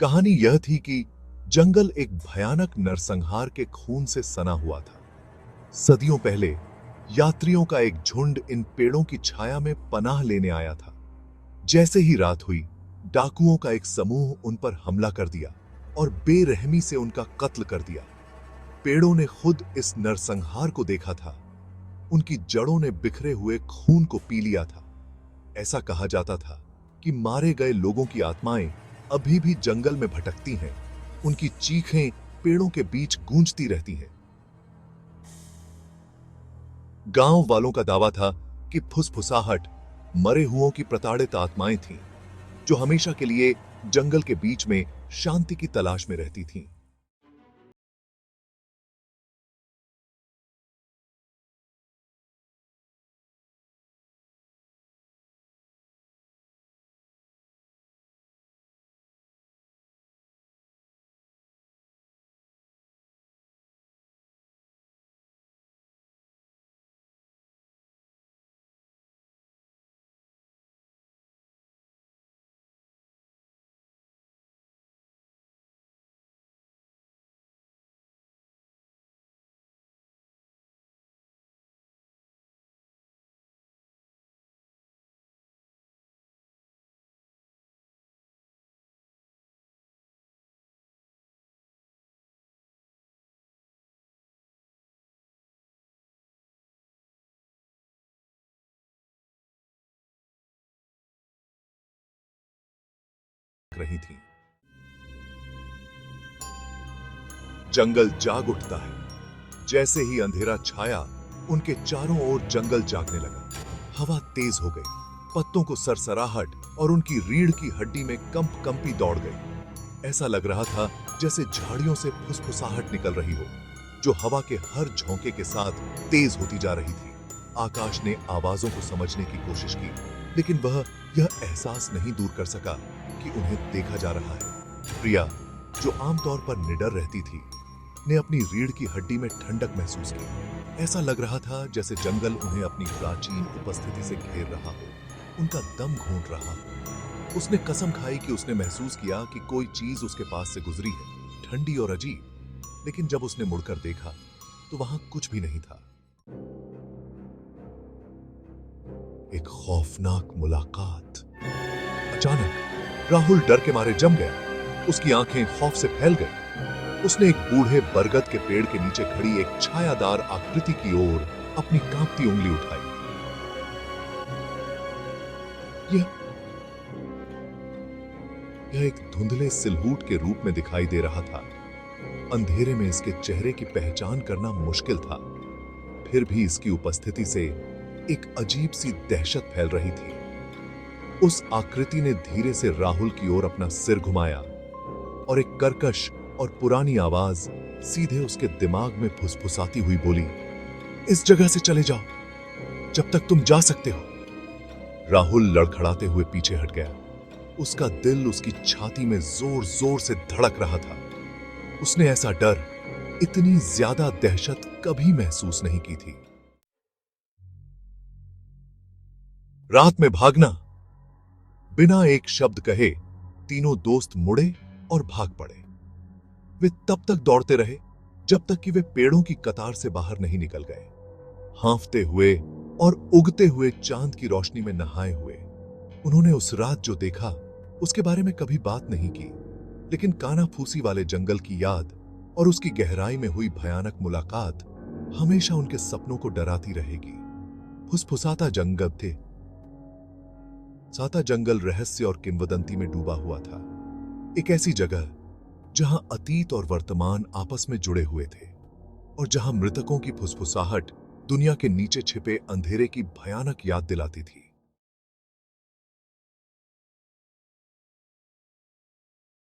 कहानी यह थी कि जंगल एक भयानक नरसंहार के खून से सना हुआ था। सदियों पहले यात्रियों का एक झुंड इन पेड़ों की छाया में पनाह लेने आया था। जैसे ही रात हुई, डाकुओं का एक समूह उन पर हमला कर दिया और बेरहमी से उनका कत्ल कर दिया। पेड़ों ने खुद इस नरसंहार को देखा था। उनकी जड़ों ने बिखरे हुए खून को पी लिया था। ऐसा कहा जाता था कि मारे गए लोगों की आत्माएं अभी भी जंगल में भटकती हैं। उनकी चीखें पेड़ों के बीच गूंजती रहती हैं। गांव वालों का दावा था कि फुसफुसाहट मरे हुओं की प्रताड़ित आत्माएं थीं, जो हमेशा के लिए जंगल के बीच में शांति की तलाश में रहती थीं। रही थी। जंगल जाग उठता है। जैसे ही अंधेरा छाया, उनके चारों ओर जंगल जागने लगा। हवा तेज हो गई, पत्तों को सरसराहट और उनकी रीढ़ की हड्डी में कंपी दौड़ गई। ऐसा लग रहा था जैसे झाड़ियों से फुसफुसाहट निकल रही हो, जो हवा के हर झोंके के साथ तेज होती जा रही थी। आकाश ने आवाजों को समझने की कोशिश की, लेकिन वह यह एहसास नहीं दूर कर सका कि उन्हें देखा जा रहा है। प्रिया, जो आमतौर पर निडर रहती थी, ने अपनी रीढ़ की हड्डी में ठंडक महसूस की। ऐसा लग रहा था जैसे जंगल उन्हें अपनी प्राचीन उपस्थिति से घेर रहा हो, उनका दम घूंट रहा हो। उसने कसम खाई कि उसने महसूस किया कि कोई चीज उसके पास से गुजरी है, ठंडी और अजीब। लेकिन जब उसने मुड़कर देखा तो वहां कुछ भी नहीं था। एक खौफनाक मुलाकात। अचानक राहुल डर के मारे जम गया। उसकी आंखें खौफ से फैल गई। उसने एक बूढ़े बरगद के पेड़ के नीचे खड़ी एक छायादार आकृति की ओर अपनी कांपती उंगली उठाई। यह एक धुंधले सिलहूट के रूप में दिखाई दे रहा था। अंधेरे में इसके चेहरे की पहचान करना मुश्किल था। फिर भी इसकी उपस्थिति से एक अजीब सी दहशत फैल रही थी। उस आकृति ने धीरे से राहुल की ओर अपना सिर घुमाया और एक कर्कश और पुरानी आवाज सीधे उसके दिमाग में फुसफुसाती हुई बोली, इस जगह से चले जाओ जब तक तुम जा सकते हो। राहुल लड़खड़ाते हुए पीछे हट गया। उसका दिल उसकी छाती में जोर जोर से धड़क रहा था। उसने ऐसा डर, इतनी ज्यादा दहशत कभी महसूस नहीं की थी। रात में भागना। बिना एक शब्द कहे तीनों दोस्त मुड़े और भाग पड़े। वे तब तक दौड़ते रहे जब तक कि वे पेड़ों की कतार से बाहर नहीं निकल गए। हांफते हुए और उगते हुए चांद की रोशनी में नहाए हुए उन्होंने उस रात जो देखा उसके बारे में कभी बात नहीं की, लेकिन कानाफूसी वाले जंगल की याद और उसकी गहराई में हुई भयानक मुलाकात हमेशा उनके सपनों को डराती रहेगी। फुसफुसाता जंगल रहस्य और किंवदंती में डूबा हुआ था। एक ऐसी जगह जहां अतीत और वर्तमान आपस में जुड़े हुए थे और जहां मृतकों की फुसफुसाहट दुनिया के नीचे छिपे अंधेरे की भयानक याद दिलाती थी।